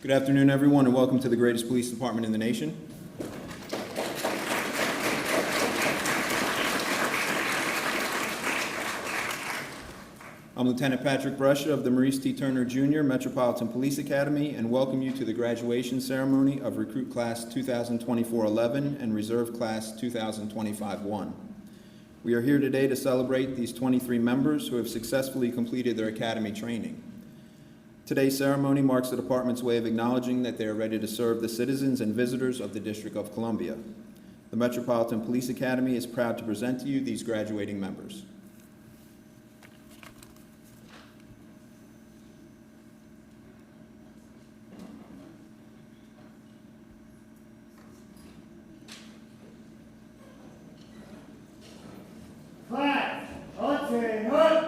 Good afternoon, everyone, and welcome to the greatest police department in the nation. I'm Lieutenant Patrick Brescia of the Maurice T. Turner Jr. Metropolitan Police Academy, and welcome you to the graduation ceremony of Recruit Class 2024-11 and Reserve Class 2025-1. We are here today to celebrate these 23 members who have successfully completed their academy training. Today's ceremony marks the department's way of acknowledging that they are ready to serve the citizens and visitors of the District of Columbia. The Metropolitan Police Academy is proud to present to you these graduating members. Class, attention, hood!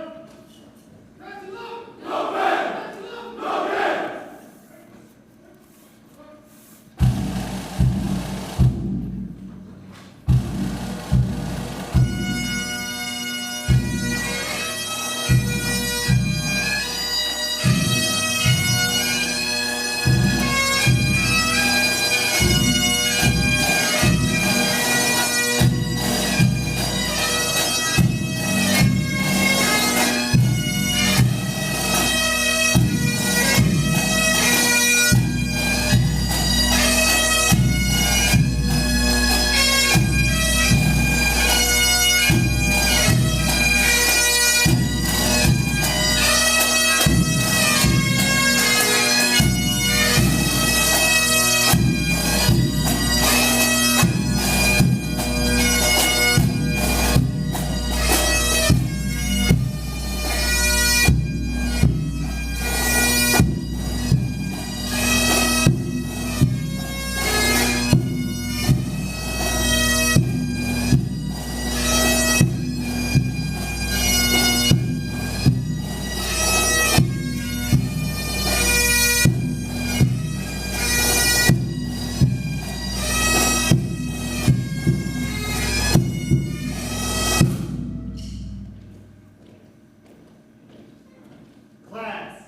Class,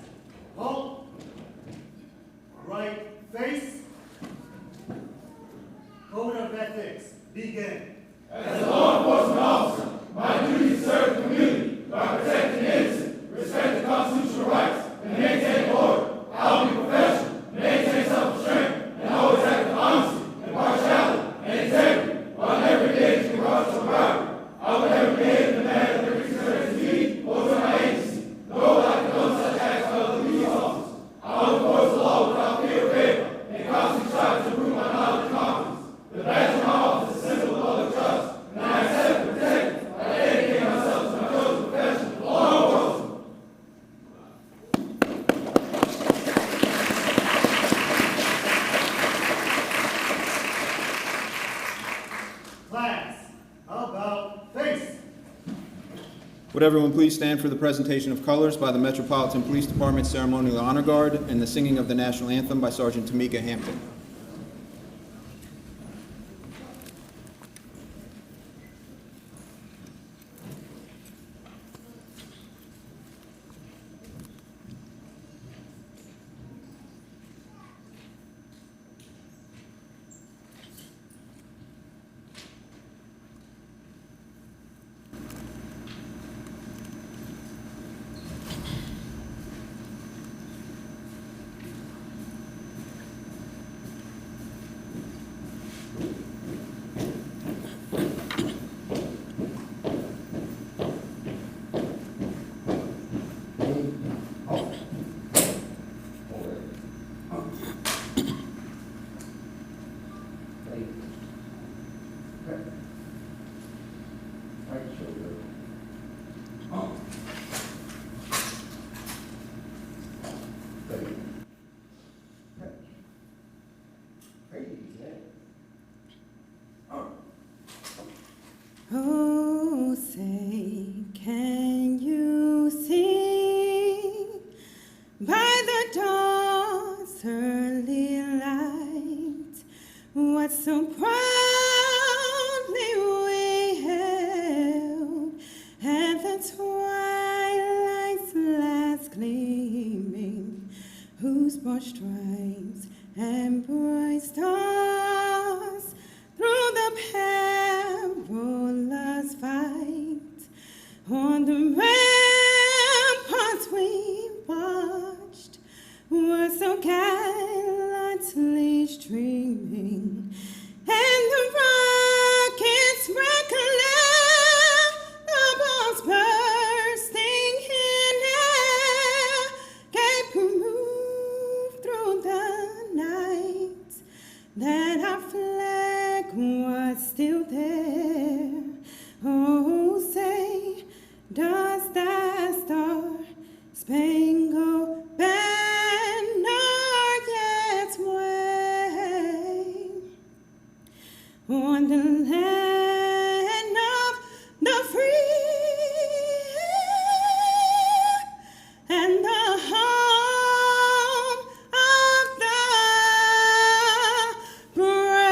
halt, right face, code of ethics, begin. As a law enforcement officer, my duty is to serve the community by protecting the innocent, respect the constitutional rights, and maintain order. I will be professional, maintain self-restraint, and always act with honesty, impartiality, and integrity, while never engaging in corruption or bribery. I will never behave in a manner that disrespects me or to my agency, nor will I condone such acts by other police officers. I will enforce the law without fear or favor, and constantly strive to improve my knowledge and confidence. The badge of my office is a symbol of public trust, and I accept and protect it by dedicating myself to my chosen profession, law enforcement. Class, how about face? Would everyone please stand for the presentation of colors by the Metropolitan Police Department Ceremonial Honor Guard and the singing of the National Anthem by Sergeant Tamika Hampton. Oh, say, can you see by the dawn's early light what so proudly we held at the twilight's last gleaming, whose broad stripes flames and bright stars through the perilous fight. On the ramparts we watched were so gallantly streaming, and the rockets clear, the bombs bursting in air, gave proof through the night that our flag was still there. Oh, say, does that star-spangled banner yet wave on the land of the free and the home of the brave?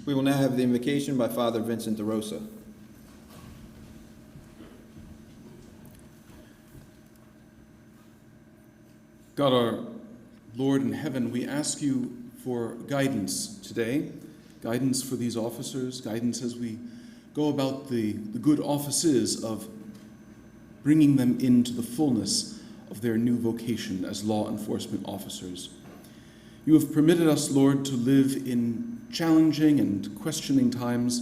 We will now have the invocation by Father Vincent DeRosa. God, our Lord in heaven, we ask you for guidance today, guidance for these officers, guidance as we go about the good offices of bringing them into the fullness of their new vocation as law enforcement officers. You have permitted us, Lord, to live in challenging and questioning times,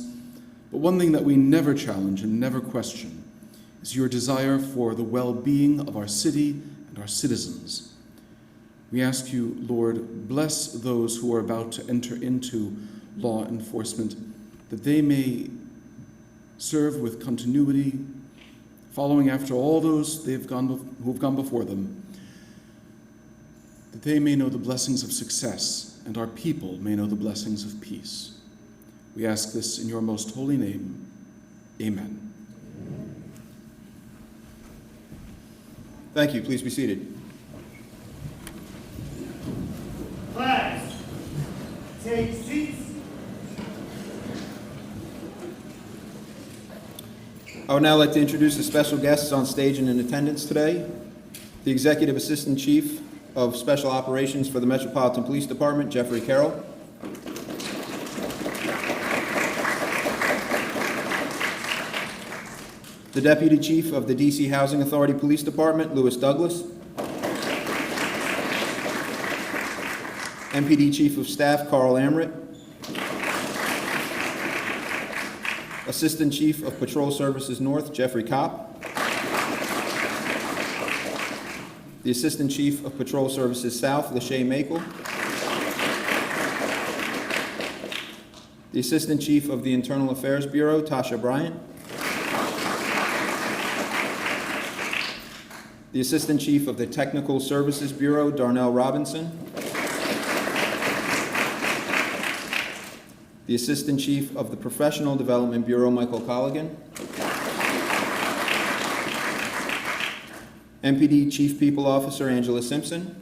but one thing that we never challenge and never question is your desire for the well-being of our city and our citizens. We ask you, Lord, bless those who are about to enter into law enforcement, that they may serve with continuity, following after all those who have gone before them, that they may know the blessings of success and our people may know the blessings of peace. We ask this in your most holy name. Amen. Thank you. Please be seated. Class, take seats. I would now like to introduce the special guests on stage and in attendance today. The Executive Assistant Chief of Special Operations for the Metropolitan Police Department, Jeffrey Carroll. The Deputy Chief of the DC Housing Authority Police Department, Louis Douglas. MPD Chief of Staff, Carl Amrit. Assistant Chief of Patrol Services North, Jeffrey Kopp. The Assistant Chief of Patrol Services South, Lachey Makel. The Assistant Chief of the Internal Affairs Bureau, Tasha Bryant. The Assistant Chief of the Technical Services Bureau, Darnell Robinson. The Assistant Chief of the Professional Development Bureau, Michael Colligan. MPD Chief People Officer, Angela Simpson.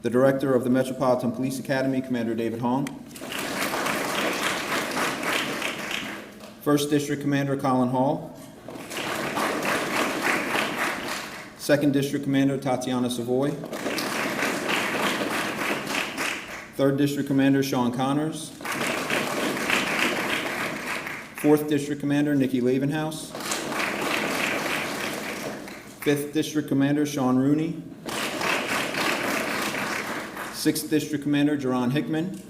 The Director of the Metropolitan Police Academy, Commander David Hong. First District Commander, Colin Hall. Second District Commander, Tatiana Savoy. 3rd District Commander Sean Connors, 4th District Commander Nikki Lavenhouse, 5th District Commander Sean Rooney, 6th District Commander Jerron Hickman,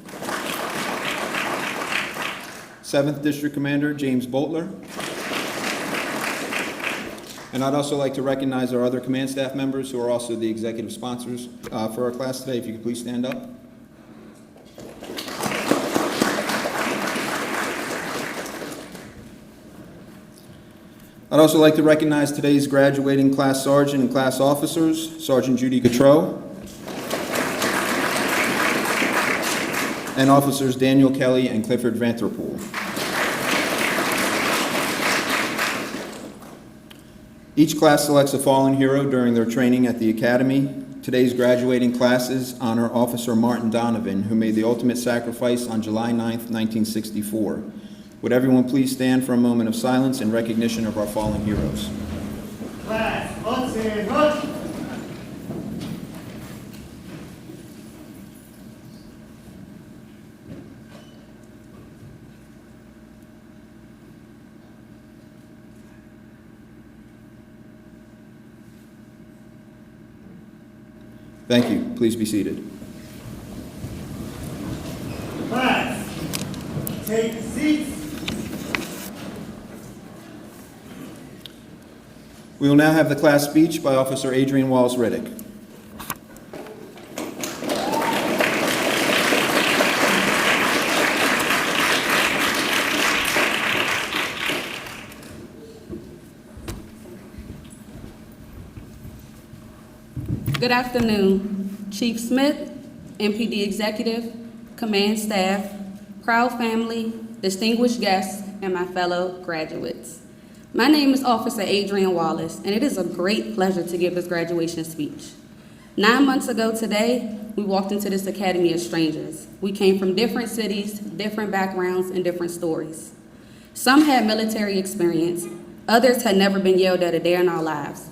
7th District Commander James Boltler. And I'd also like to recognize our other command staff members who are also the executive sponsors for our class today. If you could please stand up. I'd also like to recognize today's graduating class sergeant and class officers, Sergeant Judy Gautreau, and officers Daniel Kelly and Clifford Vanterpool. Each class selects a fallen hero during their training at the Academy. Today's graduating classes honor Officer Martin Donovan, who made the ultimate sacrifice on July 9th, 1964. Would everyone please stand for a moment of silence in recognition of our fallen heroes? Class, on march. Thank you. Please be seated. Class, take seats. We will now have the class speech by Officer Adrian Walls-Riddick. Good afternoon, Chief Smith, MPD Executive, Command Staff, proud family, distinguished guests, and my fellow graduates. My name is Officer Adrian Wallace, and it is a great pleasure to give this graduation speech. 9 months ago today, we walked into this academy as strangers. We came from different cities, different backgrounds, and different stories. Some had military experience, others had never been yelled at a day in our lives,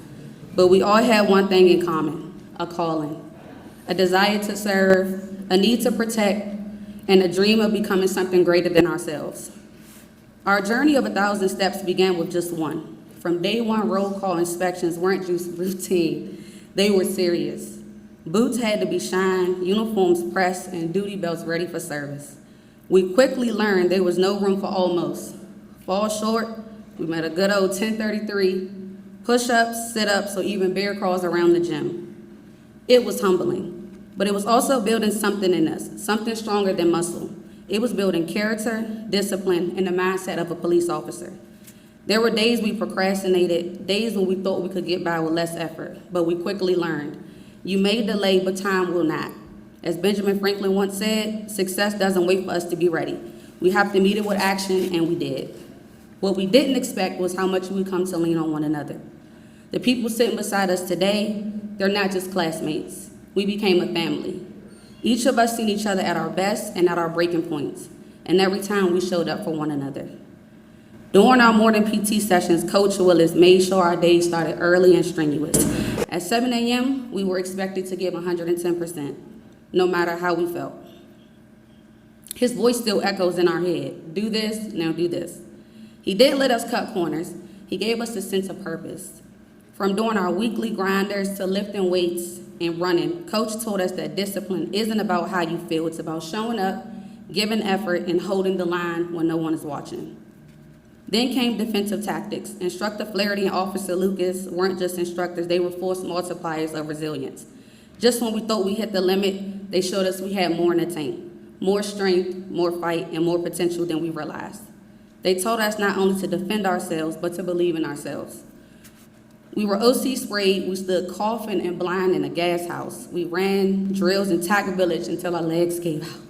but we all had one thing in common: a calling, a desire to serve, a need to protect, and a dream of becoming something greater than ourselves. Our journey of 1,000 steps began with just one. From day one, roll call inspections weren't just routine, they were serious. Boots had to be shined, uniforms pressed, and duty belts ready for service. We quickly learned there was no room for almost. Fall short, we met a good old 1033, push-ups, sit-ups, or even bear crawls around the gym. It was humbling, but it was also building something in us, something stronger than muscle. It was building character, discipline, and the mindset of a police officer. There were days we procrastinated, days when we thought we could get by with less effort, but we quickly learned. You may delay, but time will not. As Benjamin Franklin once said, success doesn't wait for us to be ready. We have to meet it with action, and we did. What we didn't expect was how much we come to lean on one another. The people sitting beside us today, they're not just classmates. We became a family. Each of us seen each other at our best and at our breaking points, and every time we showed up for one another. During our morning PT sessions, Coach Willis made sure our days started early and strenuous. At 7 a.m., we were expected to give 110%, no matter how we felt. His voice still echoes in our head. Do this, now do this. He didn't let us cut corners. He gave us a sense of purpose. From doing our weekly grinders to lifting weights and running, Coach told us that discipline isn't about how you feel. It's about showing up, giving effort, and holding the line when no one is watching. Then came defensive tactics. Instructor Flaherty and Officer Lucas weren't just instructors, they were force multipliers of resilience. Just when we thought we hit the limit, they showed us we had more in the tank, more strength, more fight, and more potential than we realized. They told us not only to defend ourselves, but to believe in ourselves. We were OC sprayed, we stood coughing and blind in a gas house. We ran drills in Tiger Village until our legs gave out.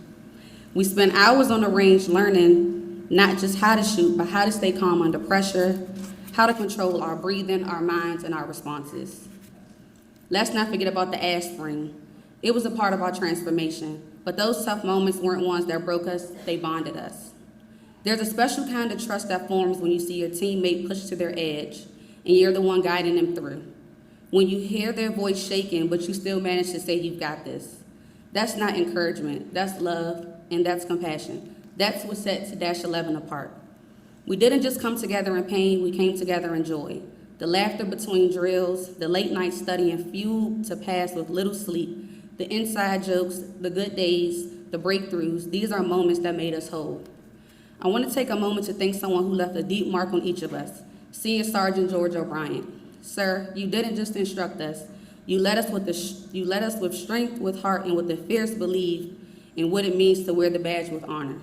We spent hours on the range learning not just how to shoot, but how to stay calm under pressure, how to control our breathing, our minds, and our responses. Let's not forget about the aspirin. It was a part of our transformation, but those tough moments weren't ones that broke us, they bonded us. There's a special kind of trust that forms when you see your teammate pushed to their edge, and you're the one guiding them through. When you hear their voice shaking, but you still manage to say, you've got this. That's not encouragement, that's love, and that's compassion. That's what sets Dash 11 apart. We didn't just come together in pain, we came together in joy. The laughter between drills, the late night studying fueled to pass with little sleep, the inside jokes, the good days, the breakthroughs, these are moments that made us whole. I want to take a moment to thank someone who left a deep mark on each of us, Senior Sergeant George O'Brien. Sir, you didn't just instruct us, you led us with strength, with heart, and with a fierce belief in what it means to wear the badge with honor.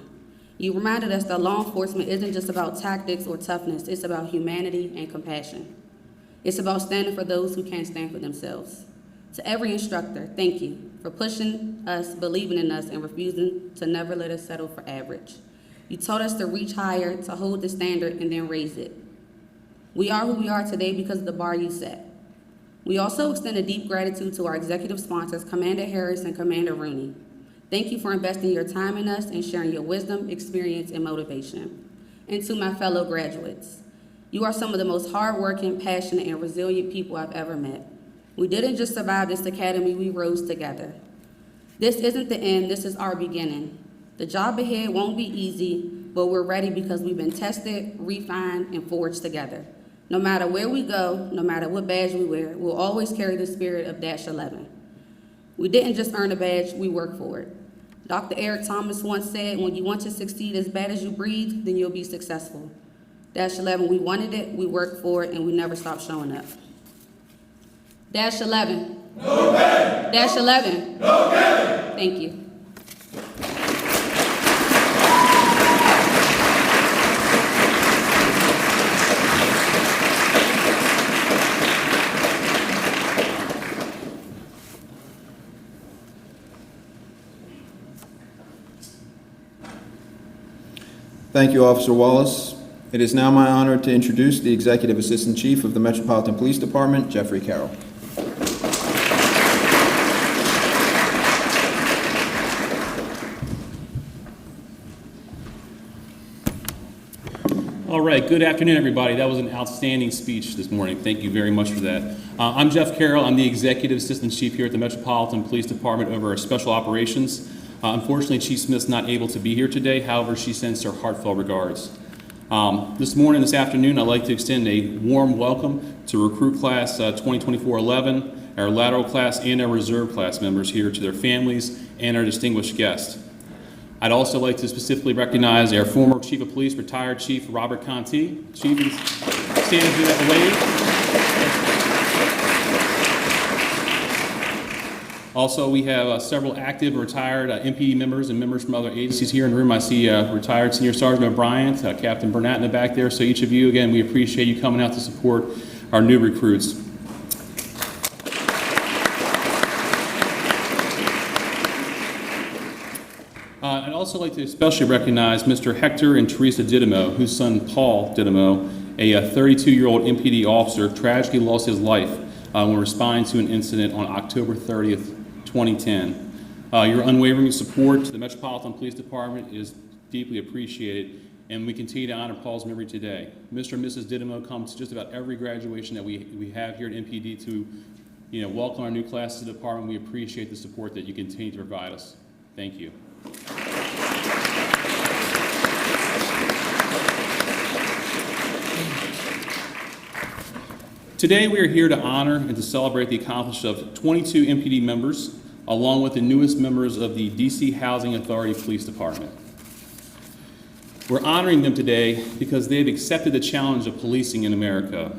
You reminded us that law enforcement isn't just about tactics or toughness, it's about humanity and compassion. It's about standing for those who can't stand for themselves. To every instructor, thank you for pushing us, believing in us, and refusing to never let us settle for average. You taught us to reach higher, to hold the standard, and then raise it. We are who we are today because of the bar you set. We also extend a deep gratitude to our executive sponsors, Commander Harris and Commander Rooney. Thank you for investing your time in us and sharing your wisdom, experience, and motivation. And to my fellow graduates, you are some of the most hardworking, passionate, and resilient people I've ever met. We didn't just survive this academy, we rose together. This isn't the end, this is our beginning. The job ahead won't be easy, but we're ready because we've been tested, refined, and forged together. No matter where we go, no matter what badge we wear, we'll always carry the spirit of Dash 11. We didn't just earn a badge, we worked for it. Dr. Eric Thomas once said, when you want to succeed as bad as you breathe, then you'll be successful. Dash 11, we wanted it, we worked for it, and we never stopped showing up. Dash 11. No bad. Dash 11. No bad. Thank you. Thank you, Officer Wallace. It is now my honor to introduce the Executive Assistant Chief of the Metropolitan Police Department, Jeffrey Carroll. All right, good afternoon, everybody. That was an outstanding speech this morning. Thank you very much for that. I'm Jeff Carroll. I'm the Executive Assistant Chief here at the Metropolitan Police Department over our Special Operations. Unfortunately, Chief Smith's not able to be here today. However, she sends her heartfelt regards. This afternoon, I'd like to extend a warm welcome to Recruit Class 2024-11, our lateral class and our reserve class members here, to their families and our distinguished guests. I'd also like to specifically recognize our former Chief of Police, retired Chief Robert Conti. Chief, stand and do that wave. Also, we have several active retired MPD members and members from other agencies here in the room. I see retired Senior Sergeant O'Brien, Captain Burnett in the back there. So each of you, again, we appreciate you coming out to support our new recruits. I'd also like to especially recognize Mr. Hector and Teresa Didymo, whose son Paul Didymo, a 32-year-old MPD officer, tragically lost his life when responding to an incident on October 30th, 2010. Your unwavering support to the Metropolitan Police Department is deeply appreciated, and we continue to honor Paul's memory today. Mr. and Mrs. Didymo come to just about every graduation that we have here at MPD to welcome our new class to the department. We appreciate the support that you continue to provide us. Thank you. Today we are here to honor and to celebrate the accomplishments of 22 MPD members, along with the newest members of the DC Housing Authority Police Department. We're honoring them today because they've accepted the challenge of policing in America.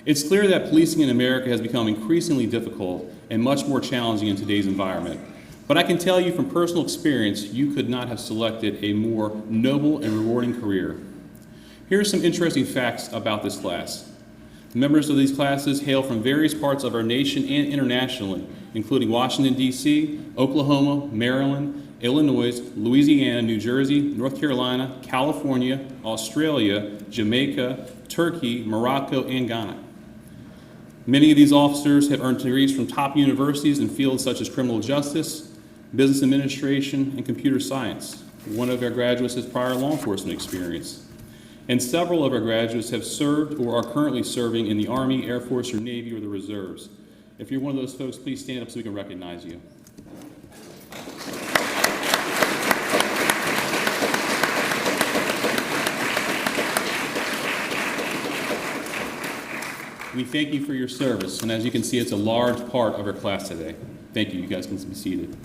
It's clear that policing in America has become increasingly difficult and much more challenging in today's environment. But I can tell you from personal experience, you could not have selected a more noble and rewarding career. Here are some interesting facts about this class. The members of these classes hail from various parts of our nation and internationally, including Washington, D.C., Oklahoma, Maryland, Illinois, Louisiana, New Jersey, North Carolina, California, Australia, Jamaica, Turkey, Morocco, and Ghana. Many of these officers have earned degrees from top universities in fields such as criminal justice, business administration, and computer science. One of our graduates has prior law enforcement experience. And several of our graduates have served or are currently serving in the Army, Air Force, or Navy, or the Reserves. If you're one of those folks, please stand up so we can recognize you. We thank you for your service, and as you can see, it's a large part of our class today. Thank you. You guys can be seated.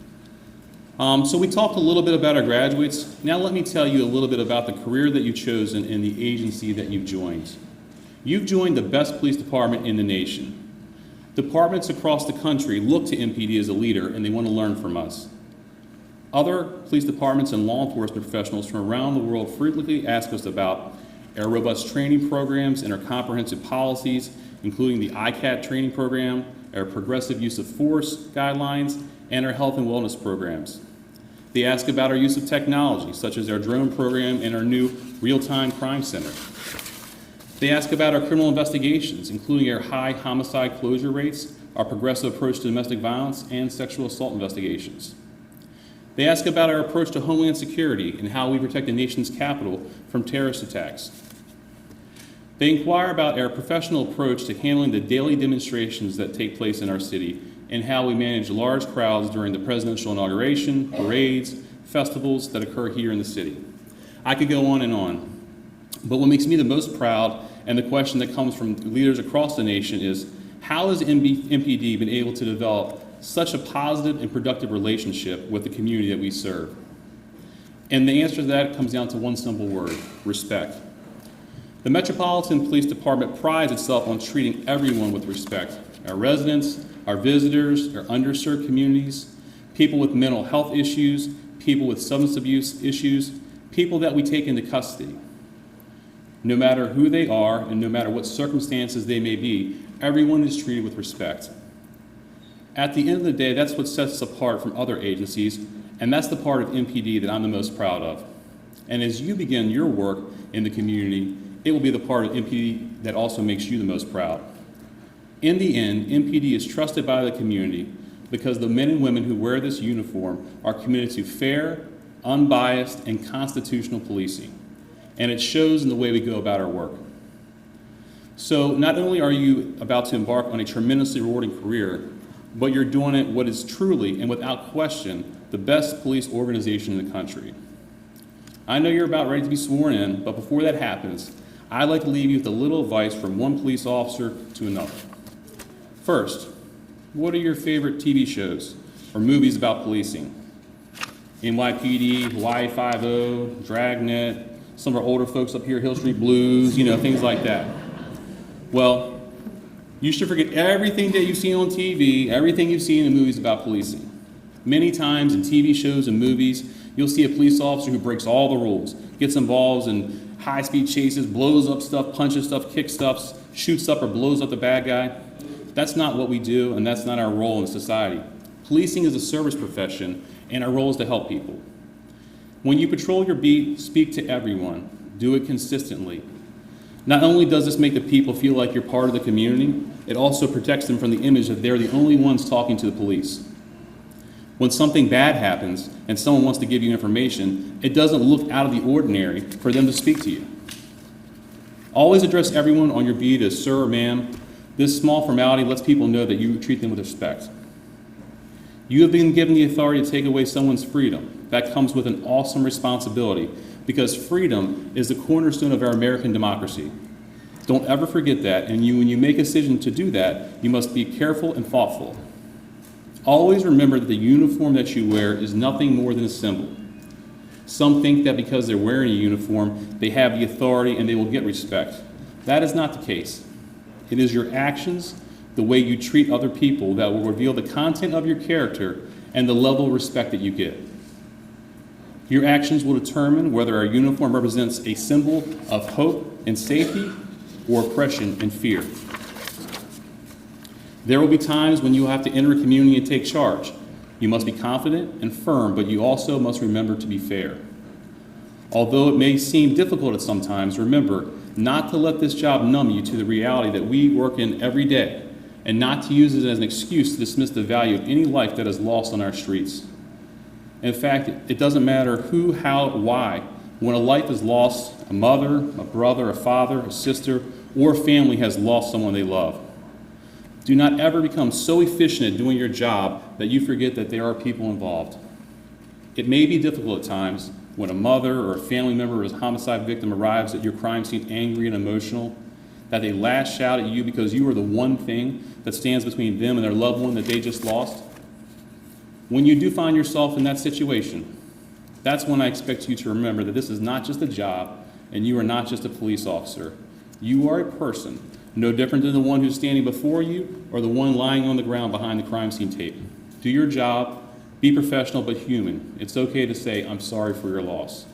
So we talked a little bit about our graduates. Now let me tell you a little bit about the career that you've chosen and the agency that you've joined. You've joined the best police department in the nation. Departments across the country look to MPD as a leader, and they want to learn from us. Other police departments and law enforcement professionals from around the world frequently ask us about our robust training programs and our comprehensive policies, including the ICAT training program, our progressive use of force guidelines, and our health and wellness programs. They ask about our use of technology, such as our drone program and our new real-time crime center. They ask about our criminal investigations, including our high homicide closure rates, our progressive approach to domestic violence, and sexual assault investigations. They ask about our approach to homeland security and how we protect the nation's capital from terrorist attacks. They inquire about our professional approach to handling the daily demonstrations that take place in our city and how we manage large crowds during the presidential inauguration, parades, festivals that occur here in the city. I could go on and on. But what makes me the most proud, and the question that comes from leaders across the nation, is how has MPD been able to develop such a positive and productive relationship with the community that we serve? And the answer to that comes down to one simple word: respect. The Metropolitan Police Department prides itself on treating everyone with respect: our residents, our visitors, our underserved communities, people with mental health issues, people with substance abuse issues, people that we take into custody. No matter who they are and no matter what circumstances they may be, everyone is treated with respect. At the end of the day, that's what sets us apart from other agencies, and that's the part of MPD that I'm the most proud of. And as you begin your work in the community, it will be the part of MPD that also makes you the most proud. In the end, MPD is trusted by the community because the men and women who wear this uniform are committed to fair, unbiased, and constitutional policing. And it shows in the way we go about our work. So not only are you about to embark on a tremendously rewarding career, but you're doing it what is truly and without question the best police organization in the country. I know you're about ready to be sworn in, but before that happens, I'd like to leave you with a little advice from one police officer to another. First, what are your favorite TV shows or movies about policing? NYPD, Hawaii Five-0, Dragnet, some of our older folks up here, Hill Street Blues, things like that. Well, you should forget everything that you've seen on TV, everything you've seen in movies about policing. Many times in TV shows and movies, you'll see a police officer who breaks all the rules, gets involved in high-speed chases, blows up stuff, punches stuff, kicks stuff, shoots up or blows up the bad guy. That's not what we do, and that's not our role in society. Policing is a service profession, and our role is to help people. When you patrol your beat, speak to everyone. Do it consistently. Not only does this make the people feel like you're part of the community, it also protects them from the image that they're the only ones talking to the police. When something bad happens and someone wants to give you information, it doesn't look out of the ordinary for them to speak to you. Always address everyone on your beat as sir or ma'am. This small formality lets people know that you treat them with respect. You have been given the authority to take away someone's freedom. That comes with an awesome responsibility because freedom is the cornerstone of our American democracy. Don't ever forget that, and when you make a decision to do that, you must be careful and thoughtful. Always remember that the uniform that you wear is nothing more than a symbol. Some think that because they're wearing a uniform, they have the authority and they will get respect. That is not the case. It is your actions, the way you treat other people, that will reveal the content of your character and the level of respect that you get. Your actions will determine whether our uniform represents a symbol of hope and safety or oppression and fear. There will be times when you will have to enter a community and take charge. You must be confident and firm, but you also must remember to be fair. Although it may seem difficult at some times, remember not to let this job numb you to the reality that we work in every day, and not to use it as an excuse to dismiss the value of any life that is lost on our streets. In fact, it doesn't matter who, how, why. When a life is lost, a mother, a brother, a father, a sister, or a family has lost someone they love. Do not ever become so efficient at doing your job that you forget that there are people involved. It may be difficult at times when a mother or a family member or a homicide victim arrives at your crime scene angry and emotional. that they lash out at you because you are the one thing that stands between them and their loved one that they just lost? When you do find yourself in that situation, that's when I expect you to remember that this is not just a job and you are not just a police officer. You are a person, no different than the one who's standing before you or the one lying on the ground behind the crime scene tape. Do your job, be professional but human. It's okay to say, I'm sorry for your loss.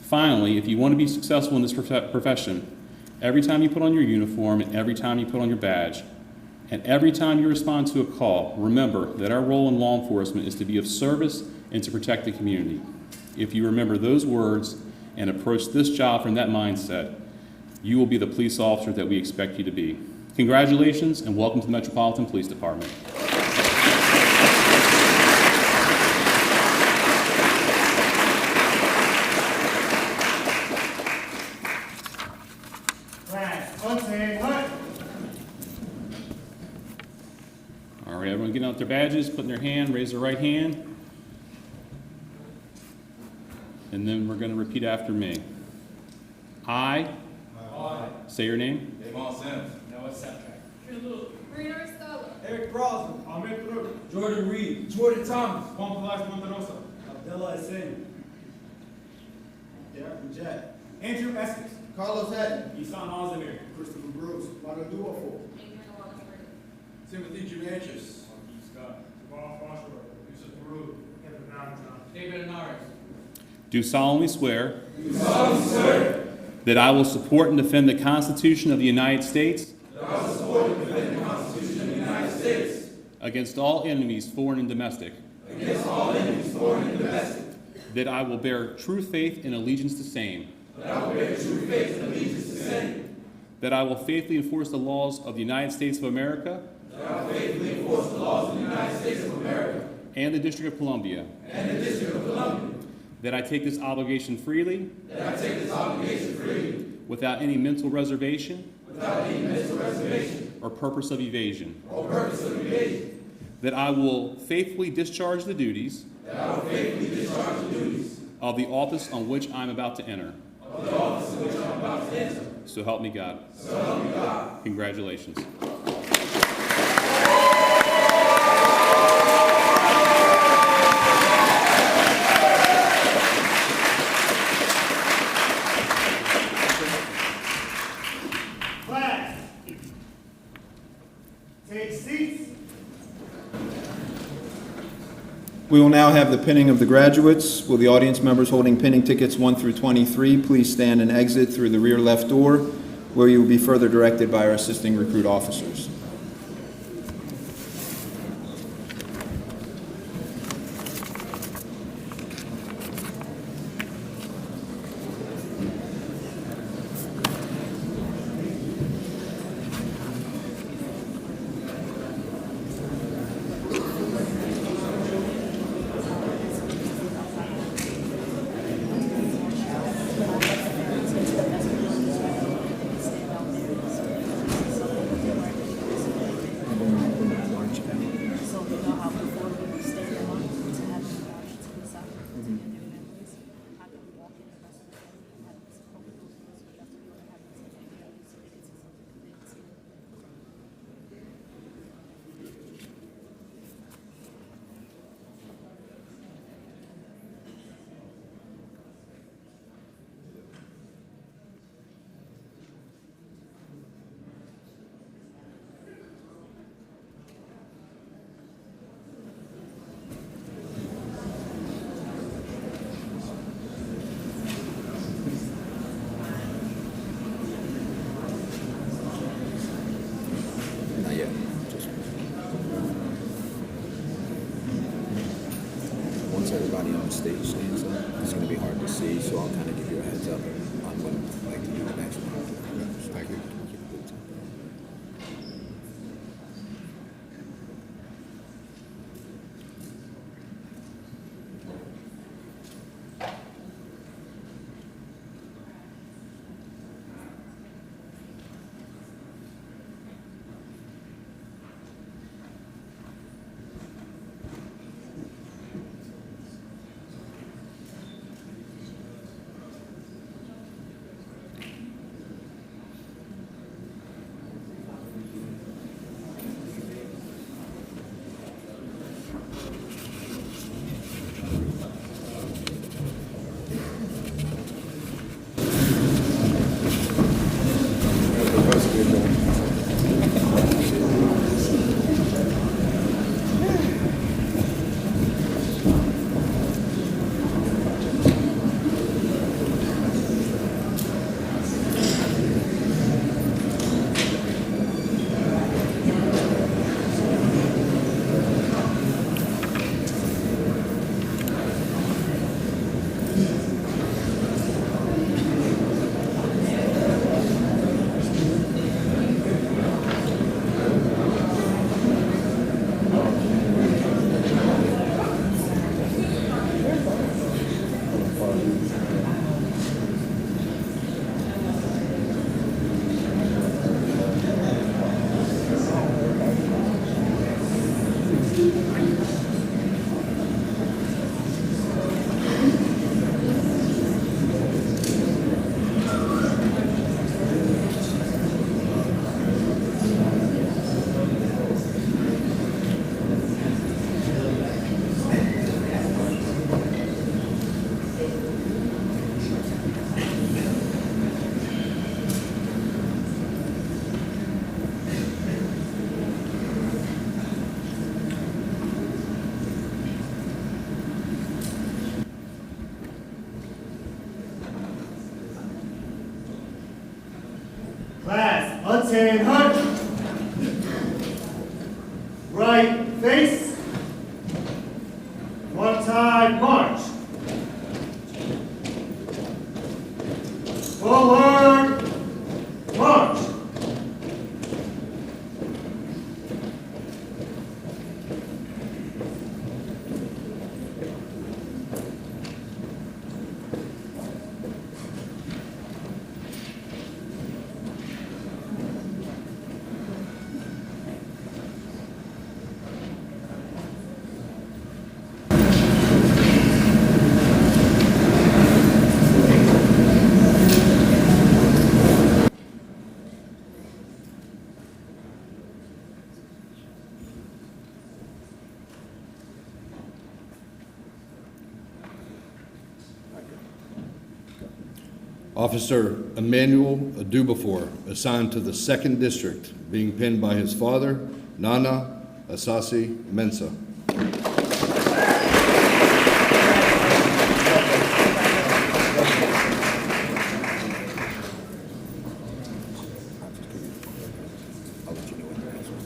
Finally, if you want to be successful in this profession, every time you put on your uniform and every time you put on your badge, and every time you respond to a call, remember that our role in law enforcement is to be of service and to protect the community. If you remember those words and approach this job from that mindset, you will be the police officer that we expect you to be. Congratulations and welcome to the Metropolitan Police Department. Class, unchained, hut. All right, everyone getting out their badges, putting their hand, raise their right hand. And then we're going to repeat after me. I say your name. Eric Brosnan, Ahmed Brooke, Jordan Reed, Jordan Thomas, Juan Palacio Monterosa, Abdullah Hussein, Derek Jet, Andrew Essex, Carlos Haddon, Isan Ozdemir, Christopher Bruce, Mario Duafo, Timothy Juventus, Scott, Jamal Foster, Yusuf Baru, Kevin Valentine, David Anaris. Do solemnly swear that I will support and defend the Constitution of the United States against all enemies, foreign and domestic. That I will bear true faith and allegiance to same. That I will faithfully enforce the laws of the United States of America. And the District of Columbia. That I take this obligation freely. Without any mental reservation. Or purpose of evasion. That I will faithfully discharge the duties. Of the office on which I'm about to enter. So help me God. Congratulations. Class, take seats. We will now have the pinning of the graduates. Will the audience members holding pinning tickets 1 through 23 please stand and exit through the rear left door, where you will be further directed by our assisting recruit officers. Once everybody on stage stands up, it's going to be hard to see, so I'll kind of give you a heads up on what like to do the next one. Thank you. Class, unchain hunt. Right face. One time march. Forward, march. Officer Emmanuel Adubafor, assigned to the 2nd District, being pinned by his father, Nana Asasi Mensah. I'll let you know when the next one.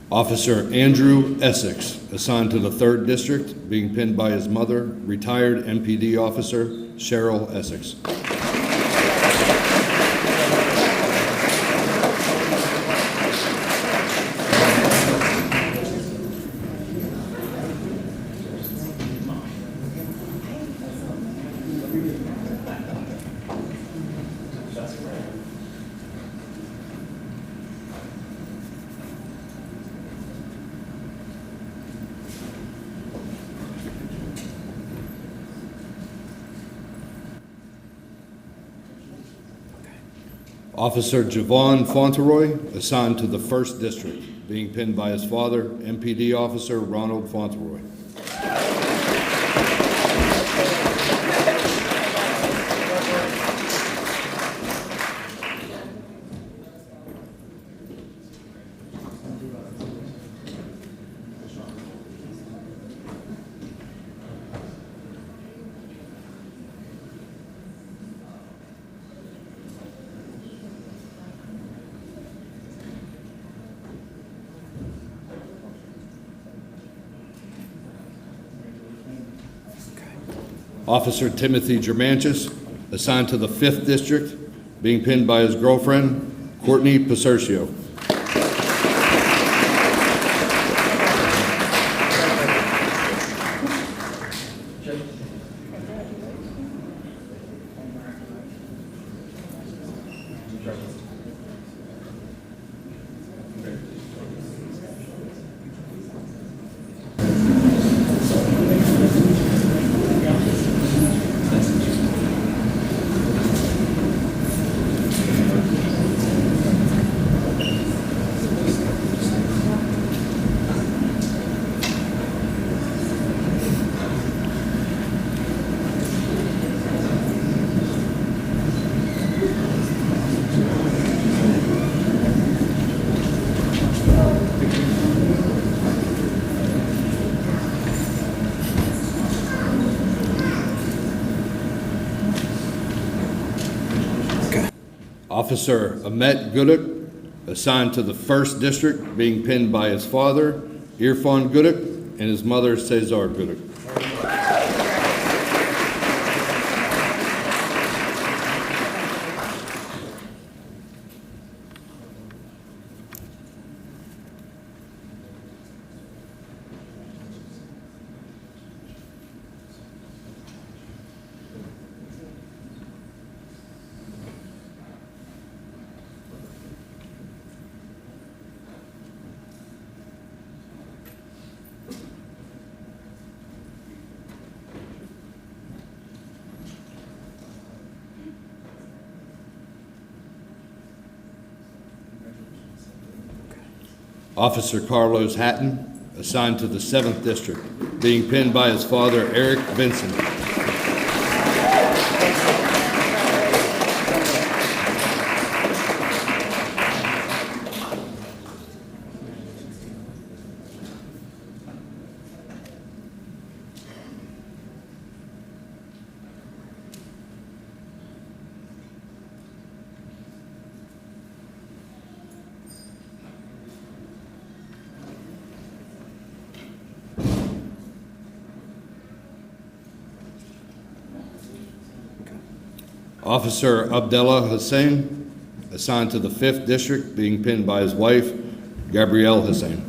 Officer Andrew Essex, assigned to the 3rd District, being pinned by his mother, retired MPD officer Cheryl Essex. Officer Javon Fauntleroy, assigned to the 1st District, being pinned by his father, MPD officer Ronald Fauntleroy. Officer Timothy Germanchis, assigned to the 5th District, being pinned by his girlfriend, Courtney Pasercio. Officer Ahmet Guduk, assigned to the 1st District, being pinned by his father, Irfan Guduk, and his mother, Cesar Guduk. Officer Carlos Hatton, assigned to the 7th District, being pinned by his father, Eric Vincent. Officer Abdullah Hussein, assigned to the 5th District, being pinned by his wife, Gabrielle Hussein.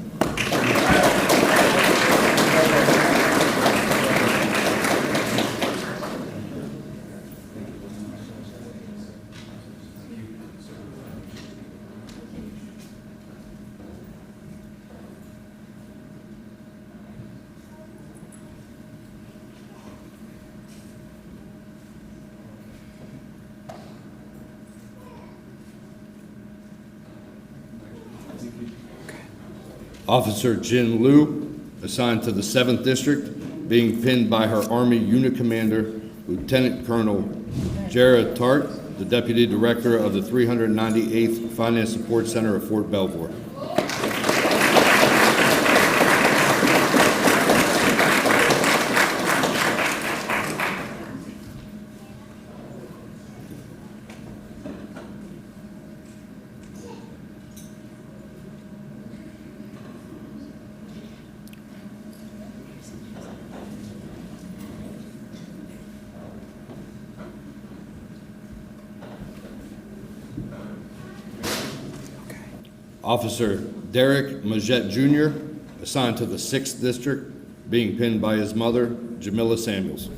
Officer Jin Liu, assigned to the 7th District, being pinned by her Army Unit Commander, Lieutenant Colonel Jared Tart, the Deputy Director of the 398th Finance Support Center of Fort Belvoir. Officer Derek Majette Jr., assigned to the 6th District, being pinned by his mother, Jamila Samuels.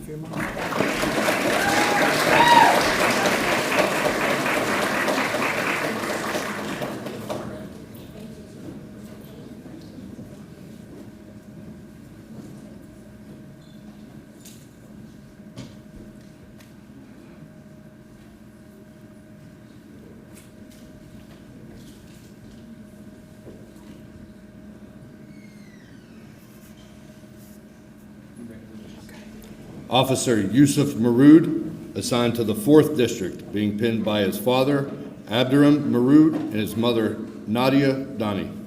Officer Yusuf Marood, assigned to the 4th District, being pinned by his father, Abduram Marood, and his mother, Nadia Dani.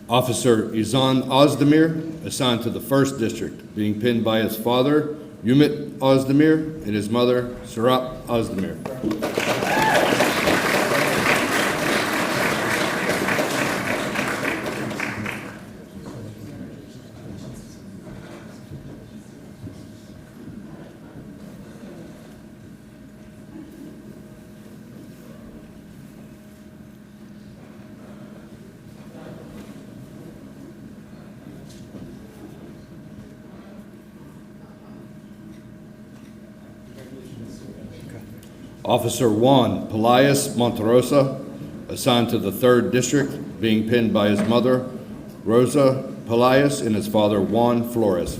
Officer Izan Ozdemir, assigned to the 1st District, being pinned by his father, Umit Ozdemir, and his mother, Sarat Ozdemir. Officer Juan Pelias Monterosa, assigned to the 3rd District, being pinned by his mother, Rosa Pelias, and his father, Juan Flores.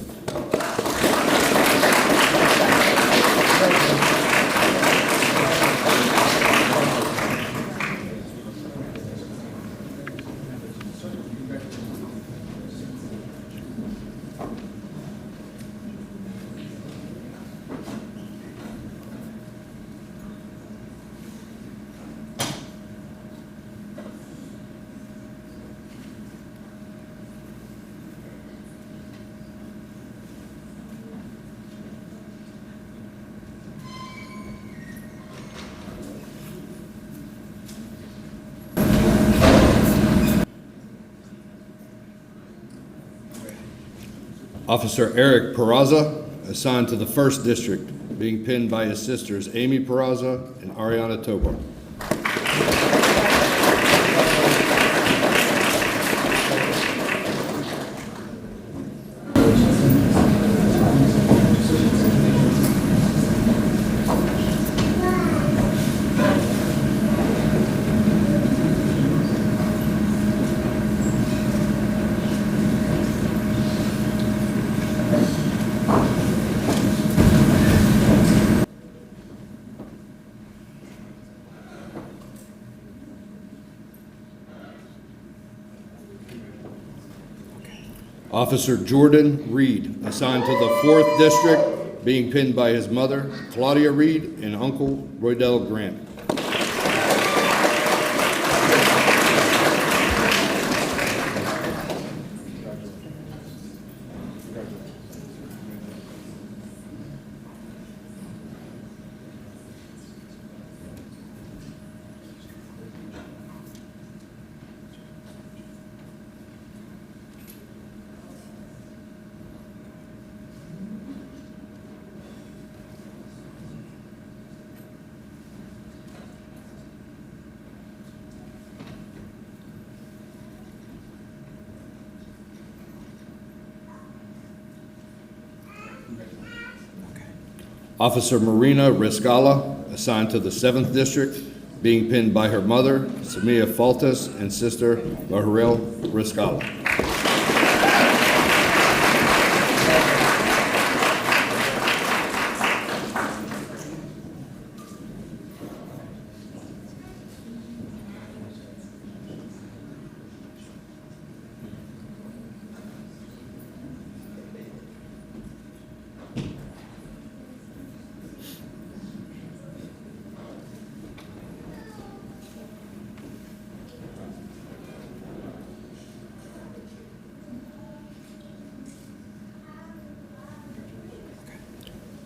Officer Eric Peraza, assigned to the 1st District, being pinned by his sisters Amy Peraza and Ariana Tobar. Officer Jordan Reed, assigned to the 4th District, being pinned by his mother, Claudia Reed, and uncle, Roydell Grant. Officer Marina Riscala, assigned to the 7th District, being pinned by her mother, Samia Faltas, and sister, Laurel Riscala.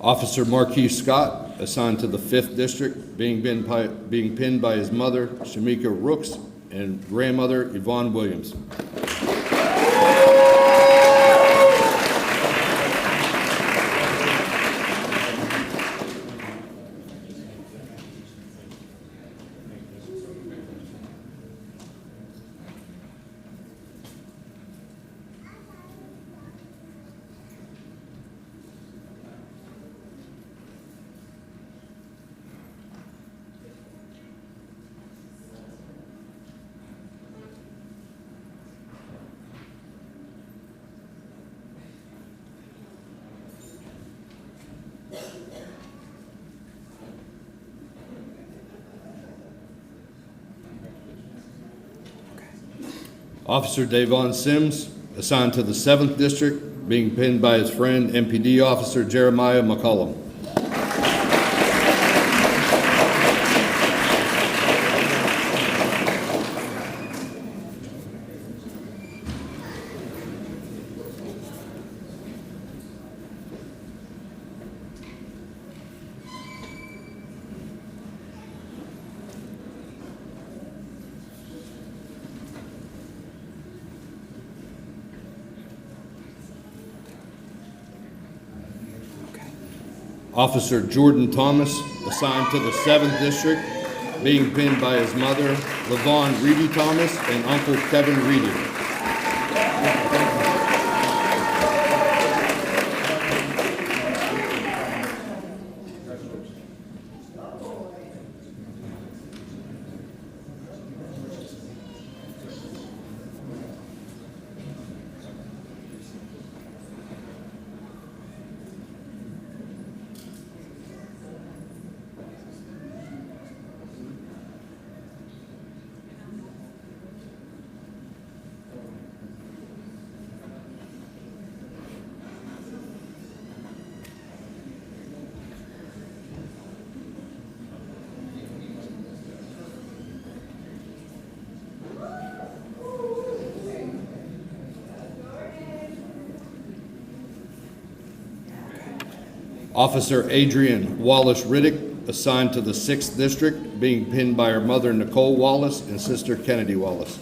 Officer Marquis Scott, assigned to the 5th District, being pinned by his mother, Shamika Rooks, and grandmother, Yvonne Williams. Officer Davon Sims, assigned to the 7th District, being pinned by his friend, MPD Officer Jeremiah McCollum. Officer Jordan Thomas, assigned to the 7th District, being pinned by his mother, LaVon Reedy Thomas, and Uncle Kevin Reedy. Officer Adrian Wallace Riddick, assigned to the 6th District, being pinned by her mother Nicole Wallace and sister Kennedy Wallace.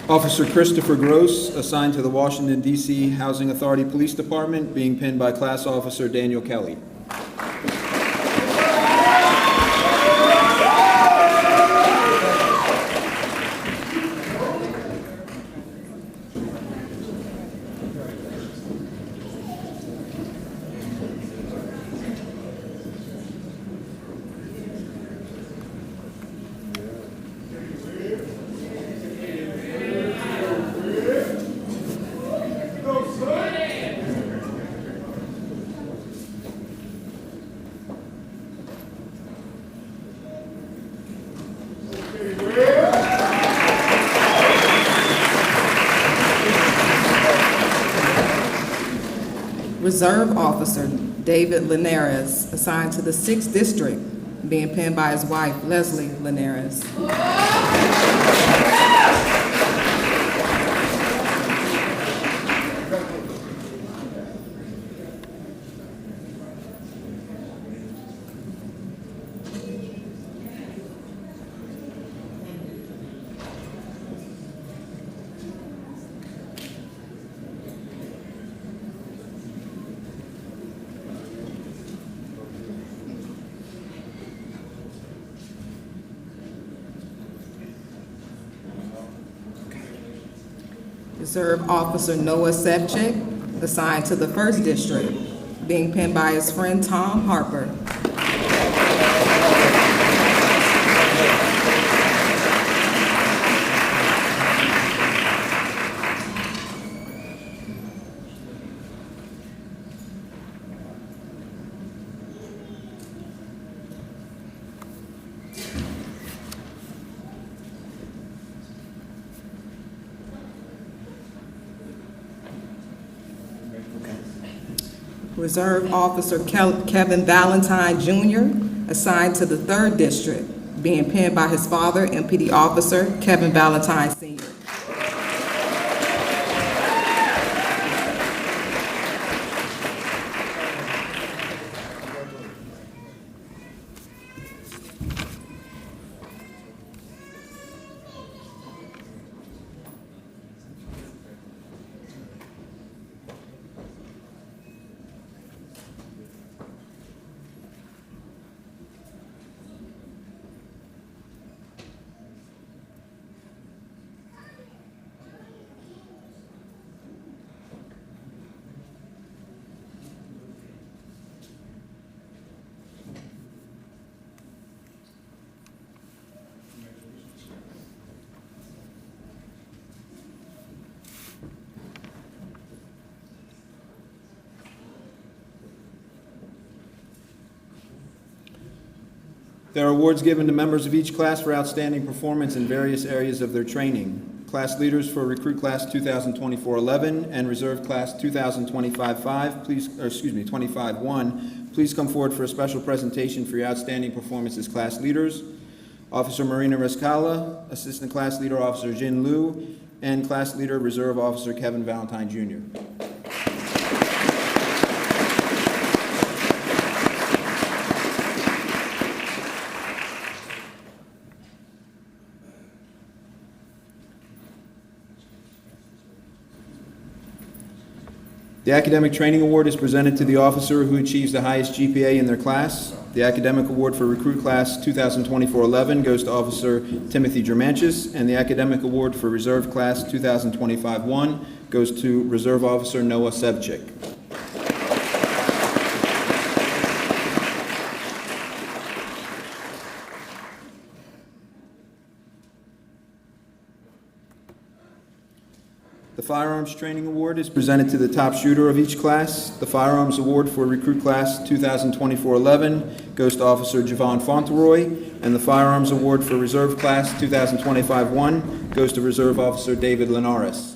Officer Christopher Gross, assigned to the Washington, D.C. Housing Authority Police Department, being pinned by Class Officer Daniel Kelly. Reserve Officer David Linares, assigned to the 6th District, being pinned by his wife, Leslie Linares. Reserve Officer Noah Sevchik, assigned to the 1st District, being pinned by his friend Tom Harper. Reserve Officer Kevin Valentine Jr., assigned to the 3rd District, being pinned by his father, MPD Officer Kevin Valentine Sr. There are awards given to members of each class for outstanding performance in various areas of their training. Class leaders for Recruit Class 2024-11 and Reserve Class 2025-5, please, 25-1, please come forward for a special presentation for your outstanding performance as class leaders. Officer Marina Rescala, Assistant Class Leader Officer Jin Liu, and Class Leader Reserve Officer Kevin Valentine Jr. The Academic Training Award is presented to the officer who achieves the highest GPA in their class. The Academic Award for Recruit Class 2024-11 goes to Officer Timothy Germanchis, and the Academic Award for Reserve Class 2025-1 goes to Reserve Officer Noah Sevchik. The Firearms Training Award is presented to the top shooter of each class. The Firearms Award for Recruit Class 2024-11 goes to Officer Javon Fauntleroy, and the Firearms Award for Reserve Class 2025-1 goes to Reserve Officer David Linares.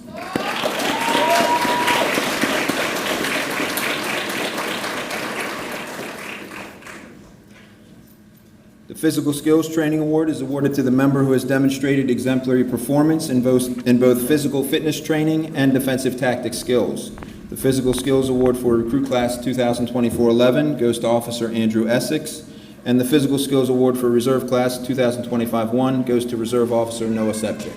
The Physical Skills Training Award is awarded to the member who has demonstrated exemplary performance in both physical fitness training and defensive tactics skills. The Physical Skills Award for Recruit Class 2024-11 goes to Officer Andrew Essex, and the Physical Skills Award for Reserve Class 2025-1 goes to Reserve Officer Noah Sepchik.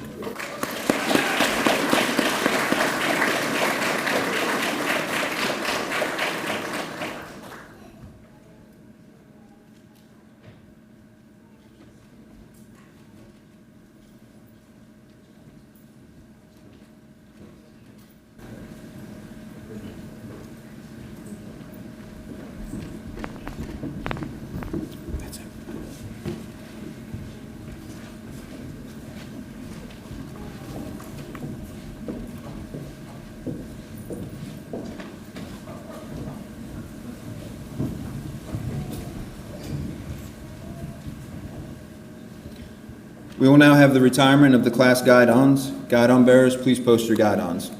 We will now have the retirement of the class guidons. Guidon bearers, please post your guidons.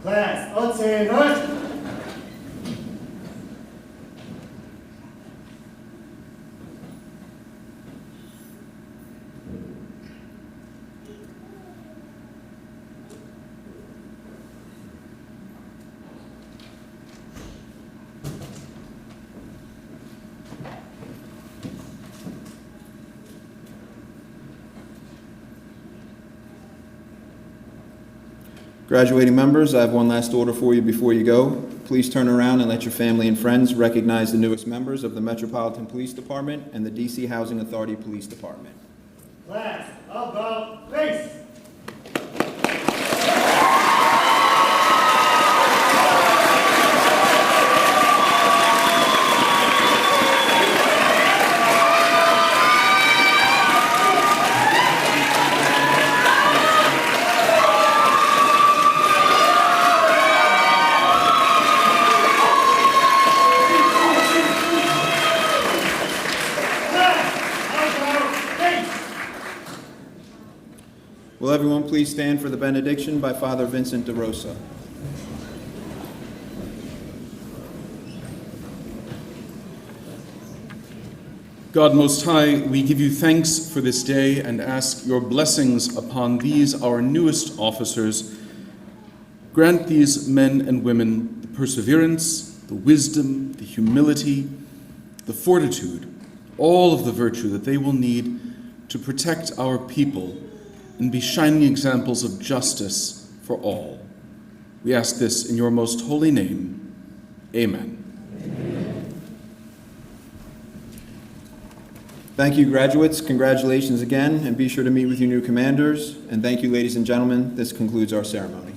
Class, attend. Graduating members, I have one last order for you before you go. Please turn around and let your family and friends recognize the newest members of the Metropolitan Police Department and the DC Housing Authority Police Department. Class, about face. Will everyone please stand for the benediction by Father Vincent de Rosa? God Most High, we give you thanks for this day and ask your blessings upon these, our newest officers. Grant these men and women the perseverance, the wisdom, the humility, the fortitude, all of the virtue that they will need to protect our people and be shining examples of justice for all. We ask this in your most holy name. Amen. Thank you, graduates. Congratulations again, and be sure to meet with your new commanders. And thank you, ladies and gentlemen. This concludes our ceremony.